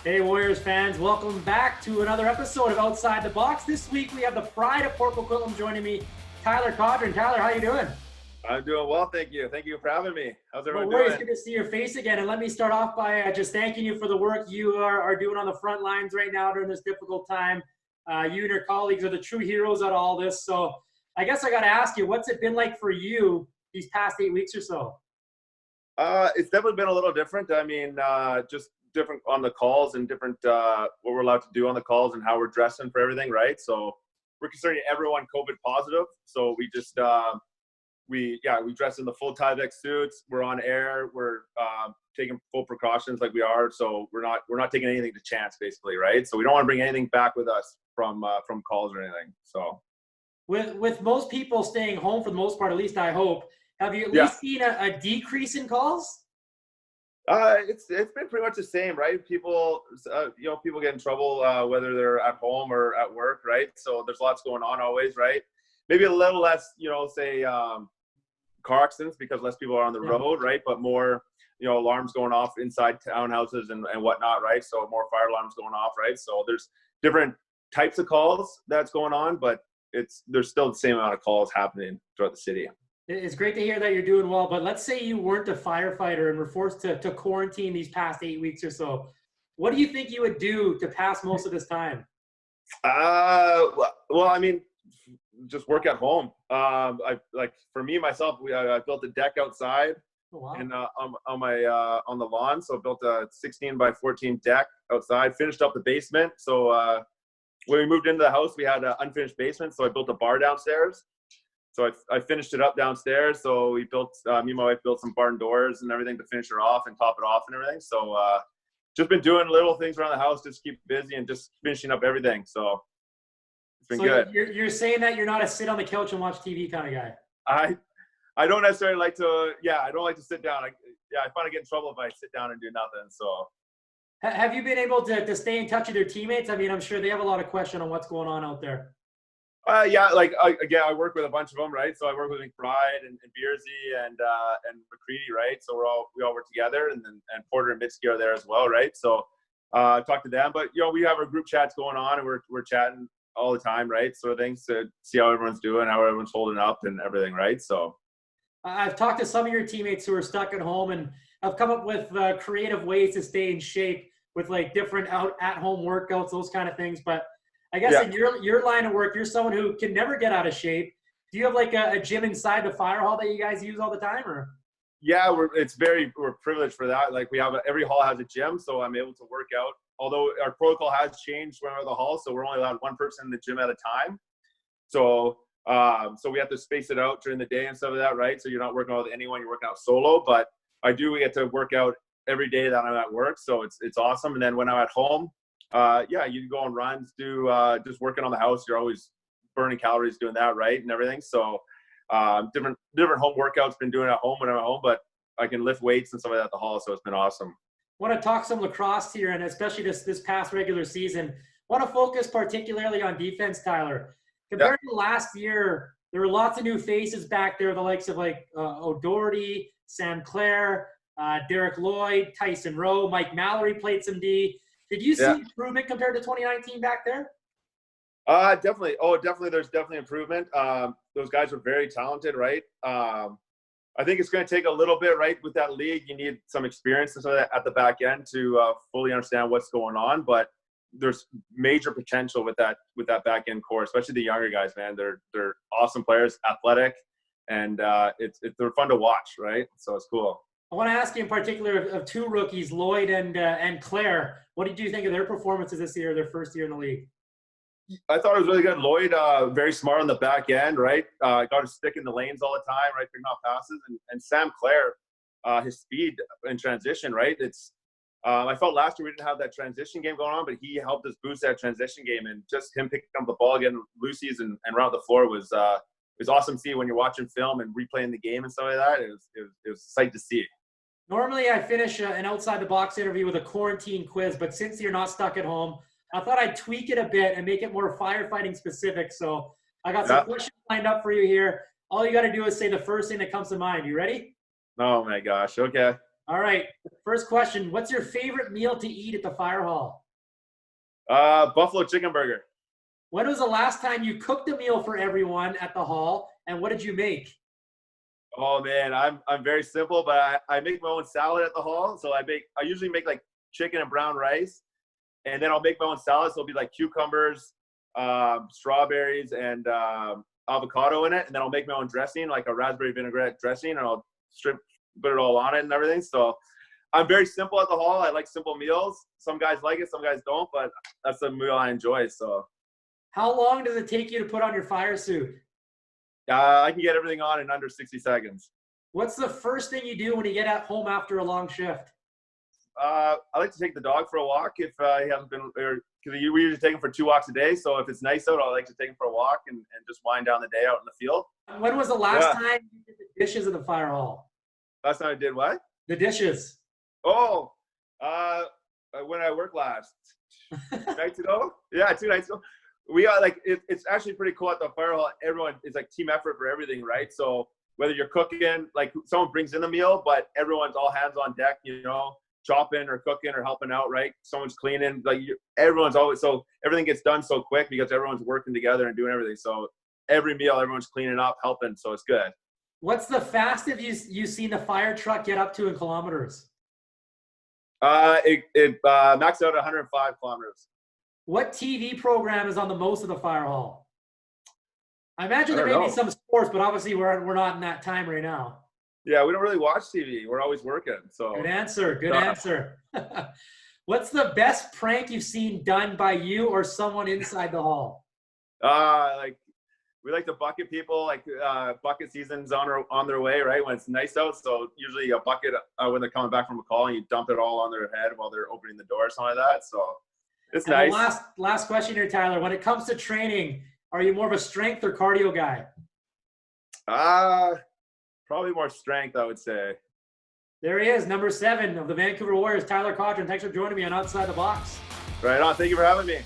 Hey Warriors fans, welcome back to another episode of Outside the Box. This week we have the pride of Port Coquitlam joining me, Tyler Codron. Tyler, how you doing? I'm doing well, thank you. Thank you for having me. How's No everyone worries, doing? good to see your face again. And let me start off by just thanking you for the work you are doing on the front lines right now during this difficult time. You and your colleagues are the true heroes out of all this. So I guess I got to ask you, what's it been like for you these past 8 weeks or so? It's definitely been a little different. I mean, just different on the calls and different what we're allowed to do on the calls and how we're dressing for everything, right? So we're considering everyone COVID positive. So we just we dress in the full Tyvek suits. We're on air. We're taking full precautions like we are. So we're not taking anything to chance, basically, right? So we don't want to bring anything back with us from calls or anything. So With most people staying home for the most part, at least I hope, have you at yeah. least seen a decrease in calls? It's been pretty much the same, right? People, people get in trouble whether they're at home or at work, right? So there's lots going on always, right? Maybe a little less, say car accidents because less people are on the road, right? But more, alarms going off inside townhouses and whatnot, right? So more fire alarms going off, right? So there's different types of calls that's going on, but there's still the same amount of calls happening throughout the city. It's great to hear that you're doing well, but let's say you weren't a firefighter and were forced to quarantine these past 8 weeks or so. What do you think you would do to pass most of this time? Well, I mean, just work at home. For me myself, I built a deck outside, Oh, wow. and on the lawn. So I built a 16 by 14 deck outside. Finished up the basement. So when we moved into the house, we had an unfinished basement. So I built a bar downstairs. So I finished it up downstairs. So we built, me and my wife built some barn doors and everything to finish it off and top it off and everything. So just been doing little things around the house, just keep busy and just finishing up everything. So it's been good. You're saying that you're not a sit on the couch and watch TV kind of guy. I don't necessarily like to, I don't like to sit down. I find I get in trouble if I sit down and do nothing. So Have you been able to stay in touch with your teammates? I mean, I'm sure they have a lot of question on what's going on out there. I work with a bunch of them, right? So I work with McBride and Beersy and McCready, right? So we all work together, and Porter and Mitski are there as well, right? So talk to them, but we have our group chats going on, and we're chatting all the time, right? Sort of things to see how everyone's doing, how everyone's holding up, and everything, right? So I've talked to some of your teammates who are stuck at home, and I've come up with creative ways to stay in shape with like different at-home workouts, those kind of things, but I guess in your line of work, you're someone who can never get out of shape. Do you have like a gym inside the fire hall that you guys use all the time, or? Yeah, we're privileged for that. Like every hall has a gym, so I'm able to work out. Although our protocol has changed when we're at the hall, so we're only allowed one person in the gym at a time. So we have to space it out during the day and stuff like that, right? So you're not working out with anyone, you're working out solo. But we get to work out every day that I'm at work, so it's awesome. And then when I'm at home, you can go on runs, do just working on the house. You're always burning calories doing that, right, and everything. So different home workouts. Been doing at home when I'm at home, but I can lift weights and stuff like that at the hall. So it's been awesome. Want to talk some lacrosse here, and especially this past regular season. Want to focus particularly on defense, Tyler. Compared to last year, there were lots of new faces back there, the likes of like O'Doherty, Sam Clare, Derek Lloyd, Tyson Rowe, Mike Mallory played some D. Did you see improvement compared to 2019 back there? Definitely. Oh, definitely. There's definitely improvement. Those guys are very talented, right? I think it's going to take a little bit, right? With that league, you need some experience at the back end to fully understand what's going on. But there's major potential with that back end core, especially the younger guys. Man, they're awesome players, athletic, and they're fun to watch, right? So it's cool. I want to ask you in particular of two rookies, Lloyd and Claire. What did you think of their performances this year, their first year in the league? I thought it was really good. Lloyd, very smart on the back end, right? Got to stick in the lanes all the time, right? Picking off passes. And Sam Clare, his speed in transition, right? I felt last year we didn't have that transition game going on, but he helped us boost that transition game. And just him picking up the ball, getting loosies and around the floor was awesome to see when you're watching film and replaying the game and stuff like that. It was a sight to see. Normally, I finish an outside the box interview with a quarantine quiz, but since you're not stuck at home, I thought I'd tweak it a bit and make it more firefighting specific. So I got some questions lined up for you here. All you got to do is say the first thing that comes to mind. You ready? Oh my gosh. Okay. All right. First question. What's your favorite meal to eat at the fire hall? Buffalo chicken burger. When was the last time you cooked a meal for everyone at the hall, and what did you make? Oh man, I'm very simple, but I make my own salad at the hall. So I usually make like chicken and brown rice, and then I'll make my own salad. So it'll be like cucumbers, strawberries, and avocado in it, and then I'll make my own dressing, like a raspberry vinaigrette dressing, and I'll put it all on it and everything. So I'm very simple at the hall. I like simple meals. Some guys like it, some guys don't, but that's the meal I enjoy. So. How long does it take you to put on your fire suit? I can get everything on in under 60 seconds. What's the first thing you do when you get at home after a long shift? I like to take the dog for a walk if he hasn't been, because we usually take him for 2 walks a day. So if it's nice out, I like to take him for a walk and just wind down the day out in the field. When was the last time you did the dishes in the fire hall? Last time I did what? The dishes. Oh, when I worked last. 2 nights ago? Yeah, 2 nights ago. We are like, it's actually pretty cool at the fire hall. Everyone, it's like team effort for everything, right? So whether you're cooking, like someone brings in the meal, but everyone's all hands on deck, you know, chopping or cooking or helping out, right? Someone's cleaning, like everyone's always, so everything gets done so quick because everyone's working together and doing everything. So every meal, everyone's cleaning up, helping. So it's good. What's the fastest you've seen the fire truck get up to in kilometers? It maxed out at 105 kilometers. What TV program is on the most of the fire hall? I imagine there may be some sports, but obviously we're not in that time right now. Yeah, we don't really watch TV. We're always working. So good answer. Good answer. What's the best prank you've seen done by you or someone inside the hall? Like we like to bucket people. Like bucket season's on their way, right? When it's nice out, so usually a bucket when they're coming back from a call, and you dump it all on their head while they're opening the door or something like that. So. It's nice. Last question here, Tyler. When it comes to training, are you more of a strength or cardio guy? Probably more strength, I would say. There he is, number 7 of the Vancouver Warriors, Tyler Codron. Thanks for joining me on Outside the Box. Right on. Thank you for having me.